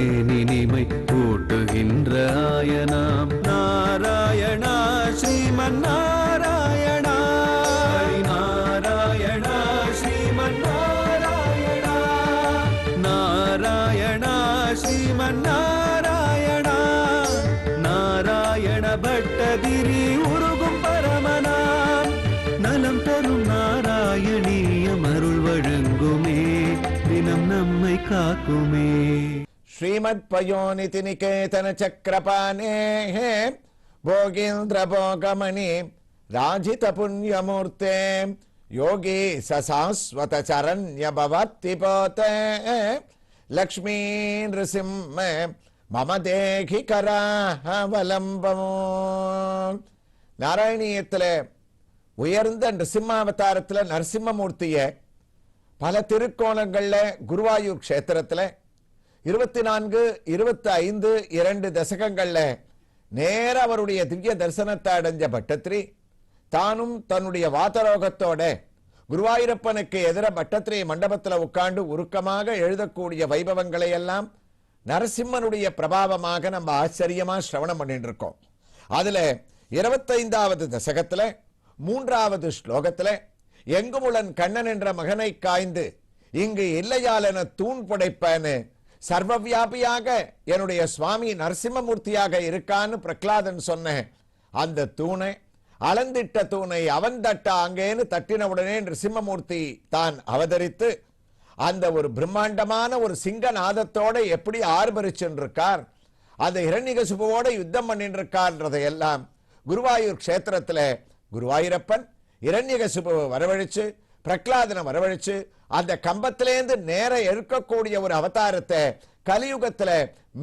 இனிமை கூட்டுகின்ற ஆயனாம் நாராயணா ஸ்ரீமன் நாராயணா நாராயணா ஸ்ரீமன் நாராயணா நாராயணா ஸ்ரீமன் நாராயணா நாராயண பட்டதிரி உருகும் பரமனாம் நலம் தரும் நாராயணீயம் அருள் வழங்குமே தினம் நம்மை காக்குமே. ஸ்ரீமத் பயோநிதி நிகேதன சக்கரபாணே போகீந்திர போகமணி ராஜித புண்ணியமூர்த்தே யோகி சசாஸ்வத சரண்ய பவத்தி போதே லக்ஷ்மீ நிருசிம்ம மம தேகி கராவலம்பமோ. நாராயணீயத்தில் உயர்ந்த நிருசிம்மாவதாரத்தில் நரசிம்மமூர்த்திய பல திருக்கோணங்கள்ல குருவாயூர் க்ஷேத்திரத்தில் 24, 25, 2 தசகங்கள்ல நேர அவருடைய திவ்ய தரிசனத்தை அடைஞ்ச பட்டத்திரி தானும் தன்னுடைய வாதரோகத்தோட குருவாயூரப்பனுக்கு எதிர பட்டத்திரி மண்டபத்தில் உட்கார்ந்து உருக்கமாக எழுதக்கூடிய வைபவங்களை எல்லாம் நரசிம்மனுடைய பிரபாவமாக நம்ம ஆச்சரியமா சிரவணம் பண்ணிட்டு இருக்கோம். அதுல 25வது தசகத்துல 3வது ஸ்லோகத்துல எங்குமுளன் கண்ணன் என்ற மகனை காய்ந்து இங்கு இல்லையால் என தூண் படைப்பேன்னு சர்வவியாபியாக என்னுடைய சுவாமி நரசிம்மமூர்த்தியாக இருக்கான்னு பிரகலாதன் சொன்ன அந்த தூணை அளந்திட்ட தூணை அவன் தட்ட அங்கேன்னு தட்டினவுடனே நரசிம்மமூர்த்தி தான் அவதரித்து அந்த ஒரு பிரம்மாண்டமான ஒரு சிங்கநாதத்தோட எப்படி ஆர்ப்பரிச்சுருக்கார், அந்த இரண்யகசிபுவோட யுத்தம் பண்ணிட்டு இருக்கார்ன்றதையெல்லாம் குருவாயூர் க்ஷேத்திரத்தில் குருவாயூரப்பன் இரண்யகசிபுவை வரவழைச்சு பிரகலாதனை வரவழைச்சு அந்த கம்பத்திலேந்து நேர இருக்கக்கூடிய ஒரு அவதாரத்தை கலியுகத்துல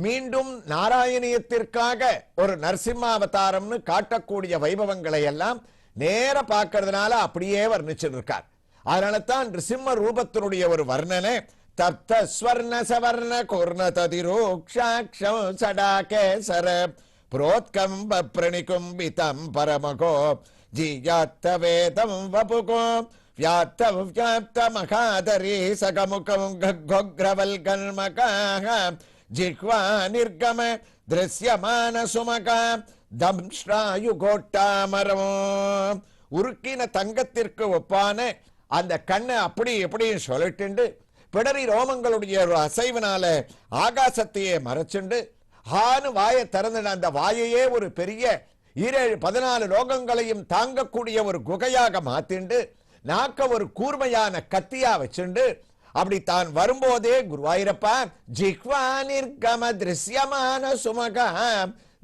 மீண்டும் நாராயணியத்திற்காக ஒரு நரசிம்ம அவதாரம்னு காட்டக்கூடிய வைபவங்களை எல்லாம் நேர பார்க்கறதுனால அப்படியே வர்ணிச்சுட்டு இருக்கார். அதனால தான் நிருசிம்ம ரூபத்தினுடைய ஒரு வர்ணனை தப்த ஸ்வர்ண சவர்ண குர்ணததிரோக்ஷாக்ஷம் சடாகேசர புரோத்கம்ப பிரணிகும்பிதம் பரமகோ ஜீயாத்த வேதம் வபுகோ व्याप्त मखादरी सकमुखं गग्गोग्रवल गन्मकाः जिह्वा निर्गम दृश्यमान सुमका दंश्रायुगोट्टामरमो. உருக்கின தங்கத்திற்கு ஒப்பான அந்த கண்ணை அப்படி எப்படி சொல்லிட்டு பிடரி ரோமங்களுடைய ஒரு அசைவனால ஆகாசத்தையே மறைச்சுண்டு ஹானு வாயை திறந்து அந்த வாயையே ஒரு பெரிய 14 லோகங்களையும் தாங்கக்கூடிய ஒரு குகையாக மாத்திண்டு நாக்க ஒரு கூர்மையான கத்தியா வச்சுண்டு அப்படி தான் வரும்போதே குருவாயூரப்பா ஜிஹ்வா நிர்கம திருஷ்யமான சுமகா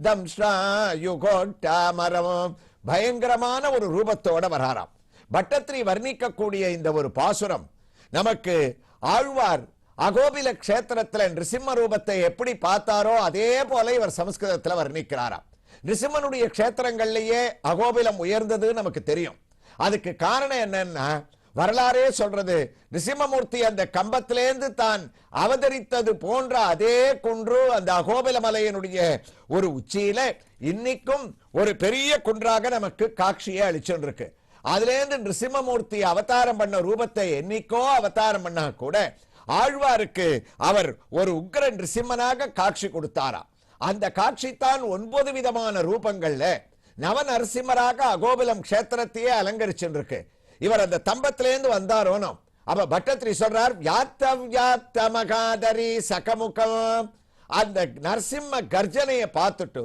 தம்ஸ்ராயுகோட்டாமரம் பயங்கரமான ஒரு ரூபத்தோட வராராம். பட்டத்திரி வர்ணிக்கக்கூடிய இந்த ஒரு பாசுரம் நமக்கு ஆழ்வார் அகோபில க்ஷேத்திரத்தில் நிருசிம்ம ரூபத்தை எப்படி பார்த்தாரோ அதே போல இவர் சமஸ்கிருதத்தில் வர்ணிக்கிறாராம். நிருசிம்மனுடைய க்ஷேத்திரங்கள்லயே அகோபிலம் உயர்ந்தது நமக்கு தெரியும். அதுக்கு காரணம் என்னன்னா வரலாறே சொல்றது, நிருசிம்மமூர்த்தி அந்த கம்பத்திலேந்து தான் அவதரித்தது போன்ற அதே குன்று அந்த அகோபில மலையினுடைய ஒரு உச்சியில இன்னைக்கும் ஒரு பெரிய குன்றாக நமக்கு காட்சியை அளிச்சுருக்கு. அதுலேருந்து நிருசிம்மமூர்த்தி அவதாரம் பண்ண ரூபத்தை என்னைக்கோ அவதாரம் பண்ணா கூட ஆழ்வாருக்கு அவர் ஒரு உக்ர நிருசிம்மனாக காட்சி கொடுத்தாராம். அந்த காட்சி தான் 9 விதமான ரூபங்கள்ல நவ நரசிம்மராக அகோபிலம் க்ஷேத்திரத்தையே அலங்கரிச்சுருக்கு. இவர் அந்த தம்பத்திலேருந்து வந்தாரோனோ அப்ப பட்டத்திரி சொல்றார் வியாத்த மகாதரி சகமுகம். அந்த நரசிம்ம கர்ஜனையை பார்த்துட்டு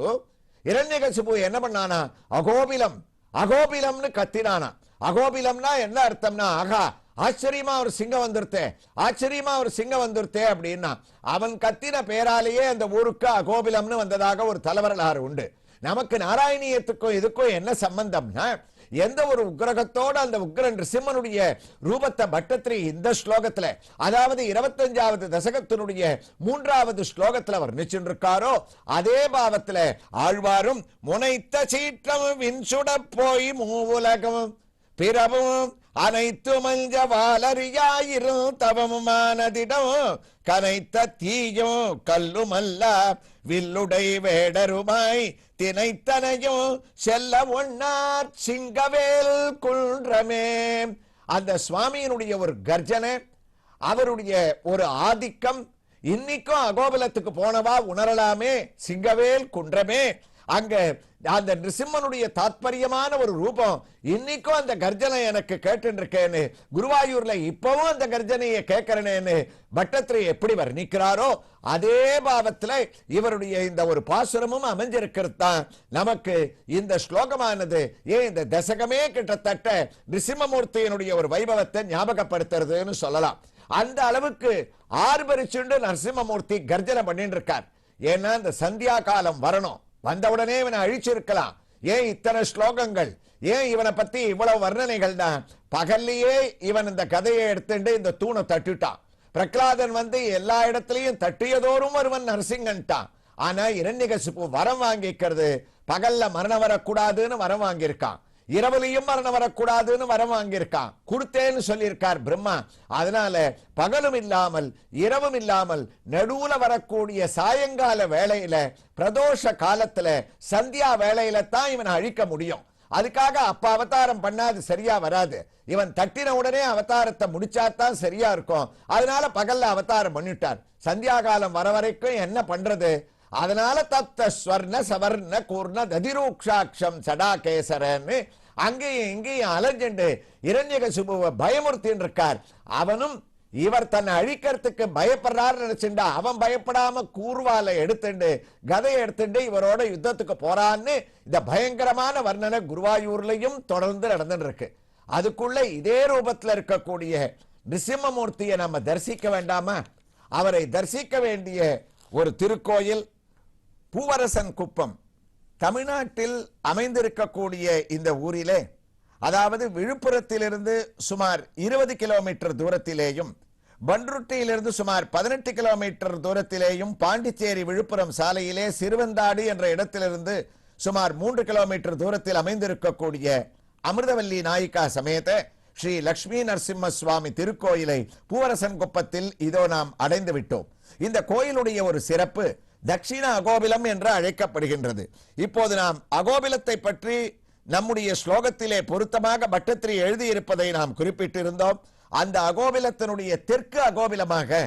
இரண்யகசிபு என்ன பண்ணானா அகோபிலம் அகோபிலம்னு கத்தினானா. அகோபிலம்னா என்ன அர்த்தம்னா ஆகா ஆச்சரியமா ஒரு சிங்கம் வந்துருத்தே ஆச்சரியமா ஒரு சிங்கம் வந்துருத்தே அப்படின்னா அவன் கத்தின பேராலேயே அந்த ஊருக்கு அகோபிலம்னு வந்ததாக ஒரு தலைவரலாறு உண்டு. நமக்கு நாராயணியத்துக்கும் இதுக்கும் என்ன சம்பந்தம்னா எந்த ஒரு உக்ரகத்தோட அந்த உக்ர நிருசிம்மனுடைய ரூபத்தை பட்டத்திரி இந்த ஸ்லோகத்துல அதாவது 25வது தசகத்தினுடைய 3வது ஸ்லோகத்துல வர்ணிச்சுருக்காரோ அதே பாவத்துல ஆழ்வாரும் முனைத்த சீற்றம் விண்சுட போய் மூவுலகம் பிறவும் அனைத்து மஞ்ச வாலறியாயிரும் தவமுமானதிடம் கனைத்த தீயும் கல்லுமல்ல வில்லுடை வேடருமாய் தினைத்தனையும் செல்ல ஒன்னார் சிங்கவேல் குன்றமே. அந்த சுவாமியினுடைய ஒரு கர்ஜனை அவருடைய ஒரு ஆதிக்கம் இன்னைக்கும் அகோபிலத்துக்கு போனவா உணரலாமே. சிங்கவேல் குன்றமே, அங்க அந்த நிருசிம்மனுடைய தாத்பரியமான ஒரு ரூபம் இன்னைக்கும் அந்த கர்ஜனை எனக்கு கேட்டு இருக்கேன்னு, குருவாயூர்ல இப்பவும் அந்த கர்ஜனையை கேட்கிறேன்னு பட்டத்திரி எப்படி வர்ணிக்கிறாரோ அதே பாவத்துல இவருடைய இந்த ஒரு பாசுரமும் அமைஞ்சிருக்கிறது தான் நமக்கு இந்த ஸ்லோகமானது இந்த தசகமே கிட்டத்தட்ட நிருசிம்மமூர்த்தியினுடைய ஒரு வைபவத்தை ஞாபகப்படுத்துறதுன்னு சொல்லலாம். அந்த அளவுக்கு ஆர்ப்பரிச்சுண்டு நரசிம்மமூர்த்தி கர்ஜனை பண்ணிட்டு இருக்கார். ஏன்னா இந்த சந்தியா காலம் வரணும், வந்தவுடனே இவனை அழிச்சிருக்கலாம். ஏன் இத்தனை ஸ்லோகங்கள், ஏன் இவனை பத்தி இவ்வளவு வர்ணனைகள் தான்? பகல்லையே இவன் இந்த கதையை எடுத்துட்டு இந்த தூணை தட்டிட்டான். பிரகலாதன் எல்லா இடத்திலையும் தட்டியதோறும் ஒருவன் நரசிங்கன்ட்டான். ஆனா இரண்யகசிபு வரம் வாங்கிக்கிறது, பகல்ல மரணம் வரக்கூடாதுன்னு வரம் வாங்கியிருக்கான், இரவுலையும் மரணம் வரக்கூடாதுன்னு வரம் வாங்கியிருக்கான். கொடுத்தேன்னு சொல்லியிருக்கார் பிரம்மா. அதனால பகலும் இல்லாமல் இரவும் இல்லாமல் நடுவுல வரக்கூடிய சாயங்கால வேளையில பிரதோஷ காலத்துல சந்தியா வேளையில தான் இவனை அழிக்க முடியும். அதுக்காக அப்ப அவதாரம் பண்ணாது சரியா வராது. இவன் தட்டின உடனே அவதாரத்தை முடிச்சாதான் சரியா இருக்கும். அதனால பகல்ல அவதாரம் பண்ணிட்டார். சந்தியா காலம் வர வரைக்கும் என்ன பண்றது? அதனால தத்த ஸ்வர்ண சவர்ண கூர்ண ததிரூக்ஷாட்சம் சடா கேசரன்னு அங்கேயும் இங்கேயும் அலைஞ்சண்டு இரண்யகசிபுவை பயமுறுத்தின்னு இருக்கார். அவனும் இவர் தன்னை அழிக்கிறதுக்கு பயப்படுறாரு நினைச்சுண்டா அவன் பயப்படாம கூர்வாலை எடுத்துண்டு கதையை எடுத்துட்டு இவரோட யுத்தத்துக்கு போறான்னு இந்த பயங்கரமான வர்ணனை குருவாயூர்லயும் தொடர்ந்து நடந்துட்டு இருக்கு. அதுக்குள்ள இதே ரூபத்துல இருக்கக்கூடிய நிருசிம்மமூர்த்தியை நம்ம தரிசிக்க வேண்டாமா? அவரை தரிசிக்க வேண்டிய ஒரு திருக்கோயில் பூவரசன் குப்பம். தமிழ்நாட்டில் அமைந்திருக்கக்கூடிய இந்த ஊரிலே, அதாவது விழுப்புரத்திலிருந்து சுமார் 20 கிலோமீட்டர் தூரத்திலேயும் பன்ருட்டியிலிருந்து சுமார் 18 கிலோமீட்டர் தூரத்திலேயும் பாண்டிச்சேரி விழுப்புரம் சாலையிலே சிறுவந்தாடி என்ற இடத்திலிருந்து சுமார் 3 கிலோமீட்டர் தூரத்தில் அமைந்திருக்கக்கூடிய அமிர்தவல்லி நாயிகா சமேத ஸ்ரீ லட்சுமி நரசிம்ம சுவாமி திருக்கோயிலை பூவரசன் குப்பத்தில் இதோ நாம் அடைந்து விட்டோம். இந்த கோயிலுடைய ஒரு சிறப்பு தட்சிண அகோபிலம் என்று அழைக்கப்படுகின்றது. இப்போது நாம் அகோபிலத்தை பற்றி நம்முடைய ஸ்லோகத்திலே பொருத்தமாக பட்டத்திரி எழுதியிருப்பதை நாம் குறிப்பிட்டிருந்தோம். அந்த அகோபிலத்தினுடைய தெற்கு அகோபிலமாக,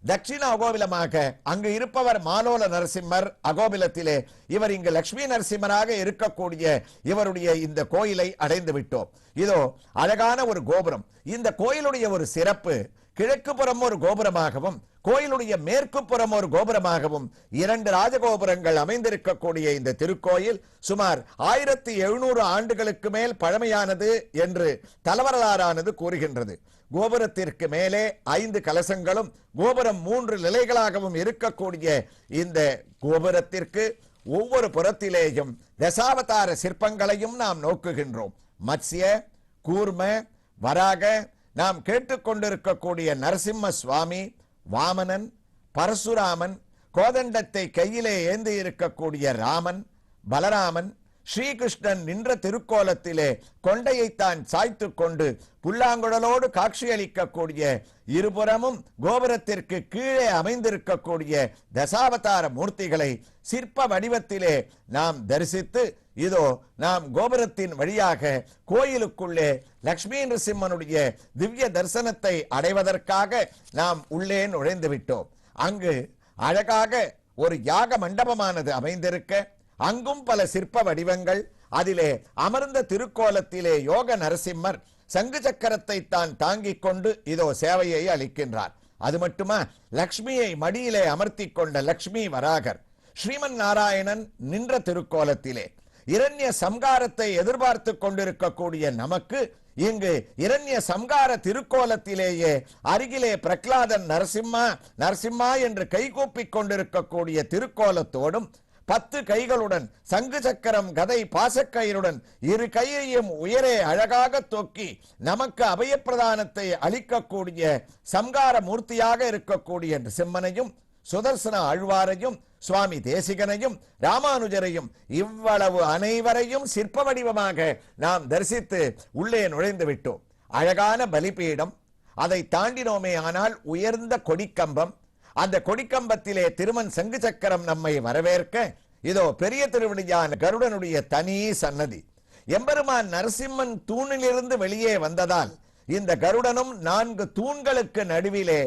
தட்சிண அகோபிலமாக அங்கு இருப்பவர் மாலோல நரசிம்மர் அகோபிலத்திலே, இவர் இங்கு லட்சுமி நரசிம்மராக இருக்கக்கூடிய இவருடைய இந்த கோயிலை அடைந்து விட்டோம். இதோ அழகான ஒரு கோபுரம். இந்த கோயிலுடைய ஒரு சிறப்பு, கிழக்கு புறம் ஒரு கோபுரமாகவும் கோயிலுடைய மேற்கு புறம் ஒரு கோபுரமாகவும் 2 ராஜகோபுரங்கள் அமைந்திருக்கக்கூடிய இந்த திருக்கோயில் சுமார் 1700 ஆண்டுகளுக்கு மேல் பழமையானது என்று தலவரலாறானது கூறுகின்றது. கோபுரத்திற்கு மேலே 5 கலசங்களும் கோபுரம் 3 நிலைகளாகவும் இருக்கக்கூடிய இந்த கோபுரத்திற்கு ஒவ்வொரு புறத்திலேயும் தசாவதார சிற்பங்களையும் நாம் நோக்குகின்றோம். மத்ஸ்ய, கூர்ம, வராக, நாம் கேட்டுக்கொண்டிருக்கக்கூடிய நரசிம்ம சுவாமி, வாமனன், பரசுராமன், கோதண்டத்தை கையிலே ஏந்தி இருக்கக்கூடிய ராமன், பலராமன், ஸ்ரீகிருஷ்ணன் நின்ற திருக்கோலத்திலே கொண்டையைத்தான் சாய்த்து கொண்டு புல்லாங்குழலோடு காட்சியளிக்கக்கூடிய இருபுறமும் கோபுரத்திற்கு கீழே அமைந்திருக்கக்கூடிய தசாவதார மூர்த்திகளை சிற்ப வடிவத்திலே நாம் தரிசித்து இதோ நாம் கோபுரத்தின் வழியாக கோயிலுக்குள்ளே லட்சுமி நரசிம்மனுடைய திவ்ய தரிசனத்தை அடைவதற்காக நாம் உள்ளே நுழைந்து விட்டோம். அங்கு அழகாக ஒரு யாக மண்டபமானது அமைந்திருக்க, அங்கும் பல சிற்ப வடிவங்கள், அதிலே அமர்ந்த திருக்கோலத்திலே யோக நரசிம்மர் சங்கு சக்கரத்தை தான் தாங்கிக் கொண்டு இதோ சேவையை அளிக்கின்றார். அது மட்டுமா, லக்ஷ்மியை மடியிலே அமர்த்தி கொண்ட லக்ஷ்மி வராகர், ஸ்ரீமன் நாராயணன் நின்ற திருக்கோலத்திலே இரண்ய சம்காரத்தை எதிர்பார்த்து கொண்டிருக்கக்கூடிய நமக்கு இங்கு இரண்ய சம்கார திருக்கோலத்திலேயே அருகிலே பிரகலாதன் நரசிம்மா நரசிம்மா என்று கைகூப்பிக் கொண்டிருக்கக்கூடிய திருக்கோலத்தோடும் 10 கைகளுடன் சங்கு சக்கரம் கதை பாசக்கயிறுடன் 2 கையையும் உயரே அழகாக தூக்கி நமக்கு அபயப்பிரதானத்தை அளிக்கக்கூடிய சம்கார மூர்த்தியாக இருக்கக்கூடிய சிம்மனையும், சுதர்சன ஆழ்வாரையும், சுவாமி தேசிகனையும், ராமானுஜரையும், இவ்வளவு அனைவரையும் சிற்ப வடிவமாக நாம் தரிசித்து உள்ளே நுழைந்து விட்டோம். அழகான பலிபீடம், அதை தாண்டினோமே ஆனால் உயர்ந்த கொடிக்கம்பம், அந்த கொடிக்கம்பத்திலே திருமன் சங்கு சக்கரம் நம்மை வரவேற்க, இதோ பெரிய திருவடியான கருடனுடைய தனி சன்னதி. எம்பெருமான் நரசிம்மன் தூணிலிருந்து வெளியே வந்ததால் இந்த கருடனும் 4 தூண்களுக்கு நடுவிலே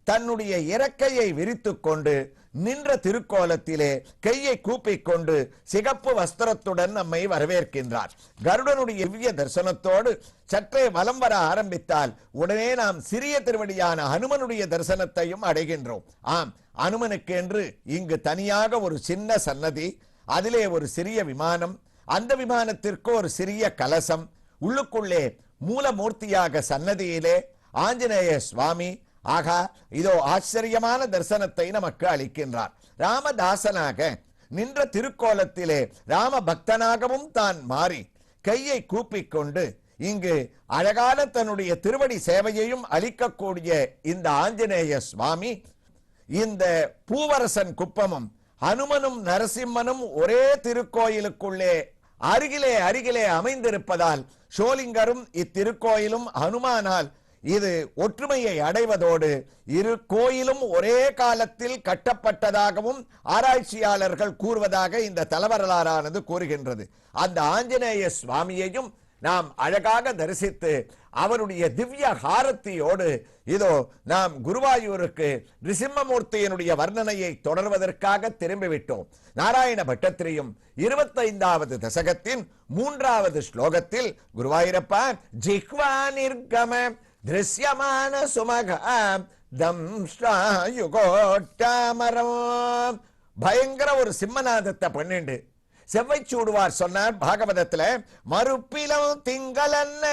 தன்னுடைய இறக்கையை விரித்துக் கொண்டு நின்ற திருக்கோலத்திலே கையை கூப்பிக் கொண்டு சிகப்பு வஸ்திரத்துடன் நம்மை வரவேற்கின்றார். கருடனுடைய திவ்ய தரிசனத்தோடு சற்றே வலம் வர ஆரம்பித்தால் உடனே நாம் சிறிய திருவடியான ஹனுமனுடைய தரிசனத்தையும் அடைகின்றோம். ஆம், அனுமனுக்கு என்று இங்கு தனியாக ஒரு சின்ன சன்னதி, அதிலே ஒரு சிறிய விமானம், அந்த விமானத்திற்கு ஒரு சிறிய கலசம், உள்ளுக்குள்ளே மூலமூர்த்தியாக சன்னதியிலே ஆஞ்சநேய சுவாமி. ஆகா, இதோ ஆச்சரியமான தரிசனத்தை நமக்கு அளிக்கின்றார். ராமதாசனாக நின்ற திருக்கோலத்திலே ராம பக்தனாகவும் தான் மாறி கையை கூப்பிக் கொண்டு இங்கு அழகான தன்னுடைய திருவடி சேவையையும் அளிக்கக்கூடிய இந்த ஆஞ்சநேய சுவாமி இந்த பூவரசன் குப்பமும் ஹனுமனும் நரசிம்மனும் ஒரே திருக்கோயிலுக்குள்ளே அருகிலே அருகிலே அமைந்திருப்பதால் ஷோலிங்கரும் இத்திருக்கோயிலும் ஹனுமானால் இது ஒற்றுமையை அடைவதோடு இரு கோயிலும் ஒரே காலத்தில் கட்டப்பட்டதாகவும் ஆராய்ச்சியாளர்கள் கூறுவதாக இந்த தலவரலாறானது கூறுகின்றது. அந்த ஆஞ்சநேய சுவாமியையும் நாம் அழகாக தரிசித்து அவருடைய திவ்ய ஹாரத்தியோடு இதோ நாம் குருவாயூருக்கு நிருசிம்மமூர்த்தியினுடைய வர்ணனையை தொடர்வதற்காக திரும்பிவிட்டோம். நாராயண பட்டத்திரியும் 25வது தசகத்தின் 3வது ஸ்லோகத்தில் குருவாயூரப்பா ஜிஹ்வா நிர்கம திருஷ்யமான சுமக தம்ஷ்டாயுகோட்டமரம் பயங்கர ஒரு சிம்மநாதத்தை பண்ணிண்டு செவ்வைச்சூடுவார் சொன்னார் பாகவதத்துல, மறுப்பிலம் திங்களன்ன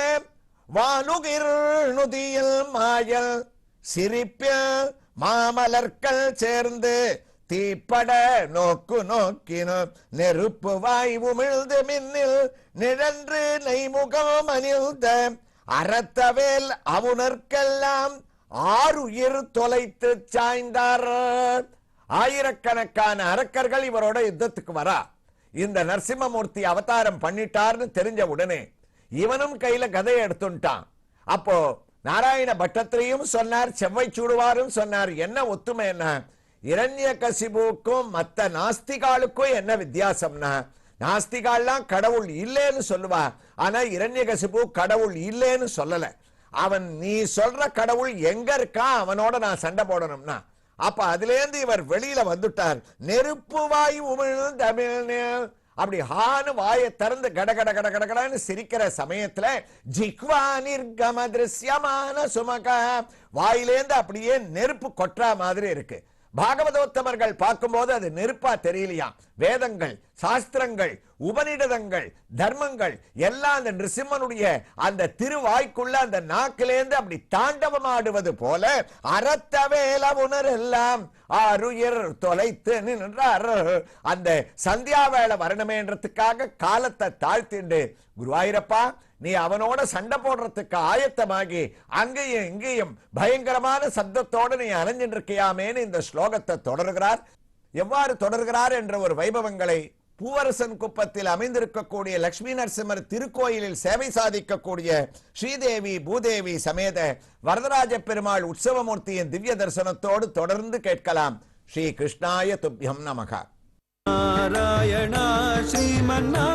வானுகிர் நுதியில் மாயல் சிரிப்பிய மாமலர்கள் சேர்ந்து தீப்பட நோக்கு நோக்கினோ நெருப்பு வாய் உமிழ்ந்து மின்னில் நிழன்று நெய்முகம் அணிந்த அறத்தவேல் அவுணர்க்கெல்லாம் 6 உயிர் தொலைத்து சாய்ந்தார். ஆயிரக்கணக்கான அரக்கர்கள் இவரோட யுத்தத்துக்கு வரா. இந்த நரசிம்மமூர்த்தி அவதாரம் பண்ணிட்டார்னு தெரிஞ்ச உடனே இவனும் கையில கதையை எடுத்துட்டான். அப்போ நாராயண பட்டத்திரியும் சொன்னார், செவ்வை சூடுவாரும் சொன்னார். என்ன ஒத்துமை? என்ன இரண்யகசிபுக்கும் மத்த நாஸ்திகாலுக்கும் என்ன வித்தியாசம்னா, நாஸ்திகால்லாம் கடவுள் இல்லைன்னு சொல்லுவா, ஆனா இரண்யகசிபு கடவுள் இல்லைன்னு சொல்லல. அவன் நீ சொல்ற கடவுள் எங்க இருக்கா, அவனோட நான் சண்டை போடணும்னா. அப்ப அதுல இருந்து இவர் வெளியில வந்துட்டார். நெருப்பு வாய் உமிழ்ந்து அப்படி ஹானு வாயை திறந்து கட கட கட கடகடன்னு சிரிக்கிற சமயத்துல ஜிஹ்வா நிர்கம திருஷ்யமான சுமக வாயிலேந்து அப்படியே நெருப்பு கொற்றா மாதிரி இருக்கு. பாகவதோத்தமர்கள் பார்க்கும்போது அது நெருப்பா தெரியலையா. வேதங்கள், சாஸ்திரங்கள், உபநிடதங்கள், தர்மங்கள் எல்லாம் அந்த நிருசிம்மனுடைய அந்த திருவாய்க்குள்ள அந்த நாக்கிலேந்து அப்படி தாண்டவம் ஆடுவது போல அறத்தவேல உணர் எல்லாம் 6 உயிர் தொலைத்து நின்றார். அந்த சந்தியா வேளை வரணுமேன்றதுக்காக காலத்தை தாழ்த்திண்டு, குருவாயூரப்பா நீ அவனோட சண்டை போடுறதுக்கு ஆயத்தமாகி அங்கேயும் இங்கேயும் பயங்கரமான சப்தத்தோடு நீ அலைஞ்சிட்டு இருக்கியாமேன்னு இந்த ஸ்லோகத்தை தொடர்கிறார். எவ்வாறு தொடர்கிறார் என்ற ஒரு வைபவங்களை பூவரசன் குப்பத்தில் அமைந்திருக்கக்கூடிய லட்சுமி நரசிம்மர் திருக்கோயிலில் சேவை சாதிக்கக்கூடிய ஸ்ரீதேவி பூதேவி சமேத வரதராஜ பெருமாள் உற்சவமூர்த்தியின் திவ்ய தரிசனத்தோடு தொடர்ந்து கேட்கலாம். ஸ்ரீ கிருஷ்ணாய துப்யம் நமக. நாராயணா ஸ்ரீமன்னா